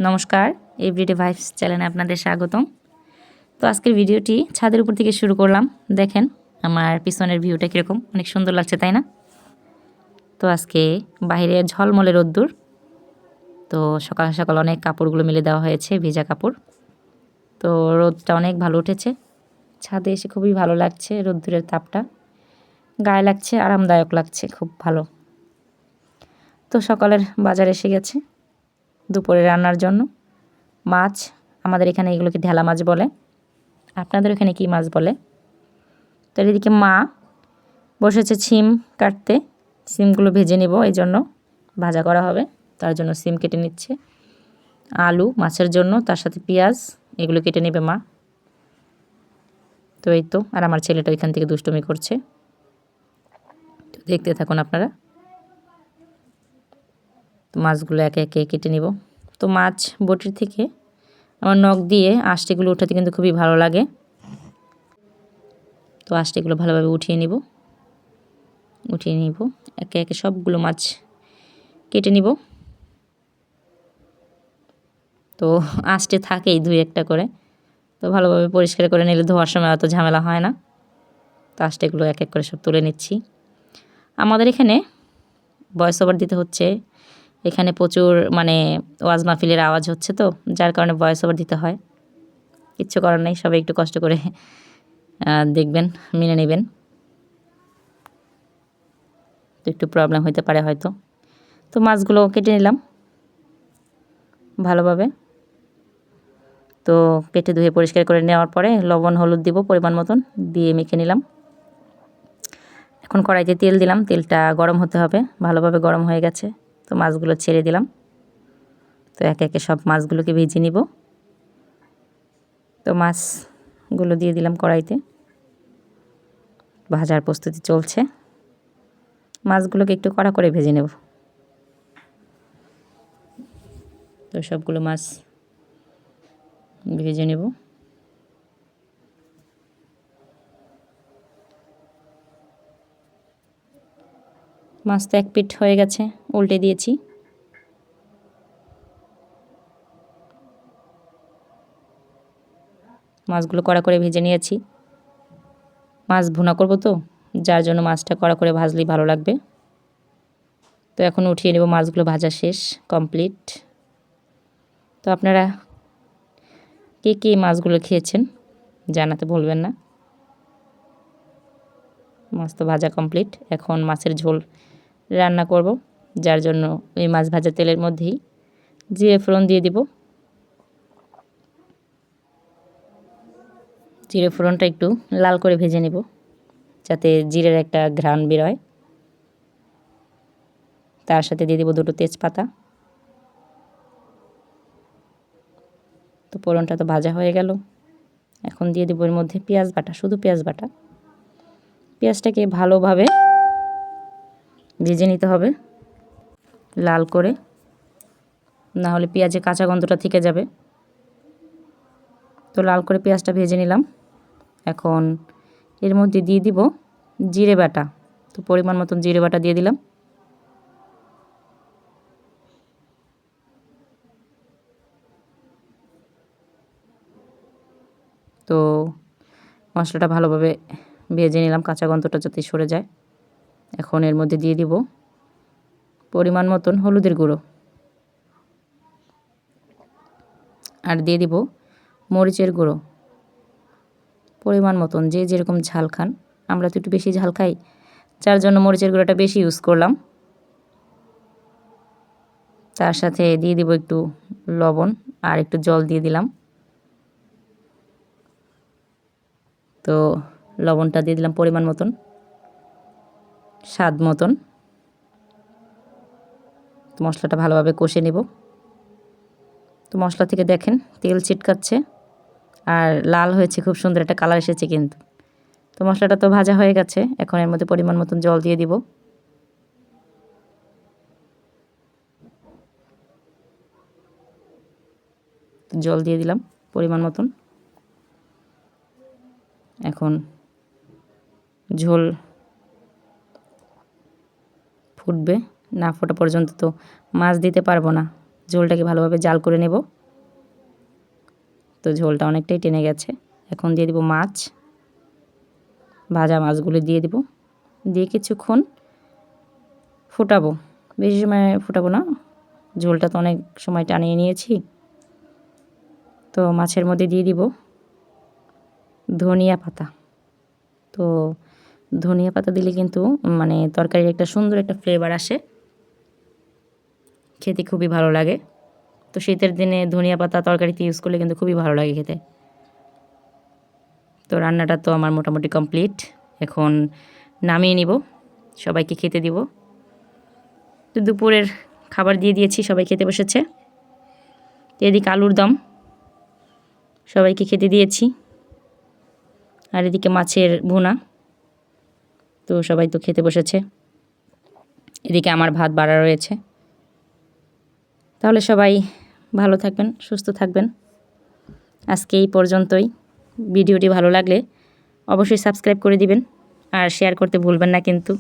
নমস্কার, everyday vibes চ্যানেলে আপনাদের স্বাগতম। তো আজকের ভিডিওটি ছাদের উপর থেকে শুরু করলাম। দেখেন আমার পিছনের ভিউটা কীরকম, অনেক সুন্দর লাগছে তাই না? তো আজকে বাইরে ঝলমলে রোদ্দুর। তো সকাল সকাল অনেক কাপড়গুলো মেলে দেওয়া হয়েছে, ভেজা কাপড়। তো রোদটা অনেক ভালো উঠেছে, ছাদে এসে খুবই ভালো লাগছে। রোদ্দুরের তাপটা গায়ে লাগছে, আরামদায়ক লাগছে, খুব ভালো। তো সকালের বাজার এসে গেছে দুপুরে রান্নার জন্য। মাছ, আমাদের এখানে এগুলোকে ঢেলা মাছ বলে, আপনাদের এখানে কি মাছ বলে? তো এদিকে মা বসেছে সিম কাটতে, সিমগুলো ভেজে নেব, এই জন্য ভাজা করা হবে, তার জন্য সিম কেটে নিচ্ছে। আলু মাছের জন্য, তার সাথে পেঁয়াজ, এগুলো কেটে নেবে মা। তো এই তো, আর আমার ছেলেটা ওইখান থেকে দুষ্টুমি করছে, তো দেখতে থাকুন আপনারা। তো মাছগুলো একে একে কেটে নিব। তো মাছ বটির থেকে আমার নখ দিয়ে আঁশটিগুলো উঠাতে কিন্তু খুবই ভালো লাগে। তো আঁশটিগুলো ভালোভাবে উঠিয়ে নিব একে একে সবগুলো মাছ কেটে নিব। তো আঁশটে থাকেই দুই একটা করে, তো ভালোভাবে পরিষ্কার করে নিলে ধোয়ার সময় অত ঝামেলা হয় না। তো আঁশটেগুলো এক এক করে সব তুলে নিচ্ছি। আমাদের এখানে ভয়েস ওভার দিতে হচ্ছে, এখানে প্রচুর ওয়াজ মাহফিলের আওয়াজ হচ্ছে, তো যার কারণে ভয়েস ওভার দিতে হয়। কিচ্ছু করার নেই, সবাই একটু কষ্ট করে দেখবেন, মেনে নেবেন। তো একটু প্রবলেম হতে পারে হয়তো। তো মাছগুলো কেটে নিলাম ভালোভাবে। তো কেটে ধুয়ে পরিষ্কার করে নেওয়ার পরে লবণ হলুদ দিব পরিমাণ মতন, দিয়ে মেখে নিলাম। এখন কড়াইতে তেল দিলাম, তেলটা গরম হতে হবে, ভালোভাবে গরম হয়ে গেছে। তো মাছগুলো ছেড়ে দিলাম। তো একে একে সব মাছগুলোকে ভেজে নিব। তো মাছগুলো দিয়ে দিলাম কড়াইতে, ভাজার প্রস্তুতি চলছে। মাছগুলোকে একটু কড়া করে ভেজে নেব। তো সবগুলো মাছ ভেজে নেব। মাছ তো এক পিঠ হয়ে গেছে, উল্টে দিয়েছি। মাছগুলো কড়া করে ভেজে নিয়েছি। মাছ ভুনা করব, তো যার জন্য মাছটা কড়া করে ভাজলেই ভালো লাগবে। তো এখন উঠিয়ে নেব, মাছগুলো ভাজা শেষ, কমপ্লিট। তো আপনারা কে কে মাছগুলো খেয়েছেন জানাতে ভুলবেন না। মাছ তো ভাজা কমপ্লিট, এখন মাছের ঝোল রান্না করব, যার জন্য ওই মাছ ভাজা তেলের মধ্যেই জিরে ফোড়ন দিয়ে দিব। জিরে ফোড়নটা একটু লাল করে ভেজে নেব, যাতে জিরের একটা ঘ্রাণ বেরোয়। তার সাথে দিয়ে দেব দুটো তেজপাতা। তো ফোড়নটা তো ভাজা হয়ে গেল, এখন দিয়ে দেব এর মধ্যে পেঁয়াজ বাটা, শুধু পেঁয়াজ বাটা। পেঁয়াজটাকে ভালোভাবে ভেজে নিতে হবে লাল করে, না হলে পেঁয়াজে কাঁচা গন্ধটা থেকে যাবে। তো লাল করে পেঁয়াজটা ভেজে নিলাম। এখন এর মধ্যে দিয়ে দিব জিরে বাটা। তো পরিমাণ মতন জিরে বাটা দিয়ে দিলাম। তো মশলাটা ভালোভাবে ভেজে নিলাম, কাঁচা গন্ধটা যাতে সরে যায়। এখন এর মধ্যে দিয়ে দিব পরিমাণ মতন হলুদের গুঁড়ো, আর দিয়ে দিব মরিচের গুঁড়ো পরিমাণ মতন, যে যেরকম ঝাল খান। আমরা তো একটু বেশি ঝাল খাই, যার জন্য মরিচের গুঁড়োটা বেশি ইউজ করলাম। তার সাথে দিয়ে দিব একটু লবণ, আর একটু জল দিয়ে দিলাম। তো লবণটা দিয়ে দিলাম পরিমাণ মতন, স্বাদ মতন। তো মশলাটা ভালোভাবে কষে নেব। তো মশলা থেকে দেখেন তেল ছিটকাচ্ছে আর লাল হয়েছে, খুব সুন্দর একটা কালার এসেছে কিন্তু। তো মশলাটা তো ভাজা হয়ে গেছে, এখন এর মধ্যে পরিমাণ মতন জল দিয়ে দিব। জল দিয়ে দিলাম পরিমাণ মতন। এখন ঝোল ফুটবে, না ফোটা পর্যন্ত তো মাছ দিতে পারবো না, ঝোলটাকে ভালোভাবে জাল করে নেব। তো ঝোলটা অনেকটাই টেনে গেছে। এখন দিয়ে দিব মাছ, ভাজা মাছগুলো দিয়ে দিব, দিয়ে কিছুক্ষণ ফোটাবো। বেশি সময় ফোটাবো না, ঝোলটা তো অনেক সময় টানিয়ে নিয়েছি। তো মাছের মধ্যে দিয়ে দিব ধনিয়া পাতা। তো ধনিয়া পাতা দিলে কিন্তু মানে তরকারির একটা সুন্দর একটা ফ্লেভার আসে, খেতে খুবই ভালো লাগে। তো শীতের দিনে ধনিয়া পাতা তরকারিতে ইউজ করলে কিন্তু খুবই ভালো লাগে খেতে। তো রান্নাটা তো আমার মোটামুটি কমপ্লিট। এখন নামিয়ে নিব, সবাইকে খেতে দিব। তো দুপুরের খাবার দিয়ে দিয়েছি, সবাই খেতে বসেছে। এদিকে আলুর দম সবাইকে খেতে দিয়েছি, আর এদিকে মাছের ভুনা। তো সবাই তো খেতে বসেছে। এদিকে আমার ভাত বাড়া রয়েছে। তাহলে সবাই ভালো থাকবেন, সুস্থ থাকবেন। আজকে এই পর্যন্তই। ভিডিওটি ভালো লাগলে অবশ্যই সাবস্ক্রাইব করে দিবেন আর শেয়ার করতে ভুলবেন না কিন্তু।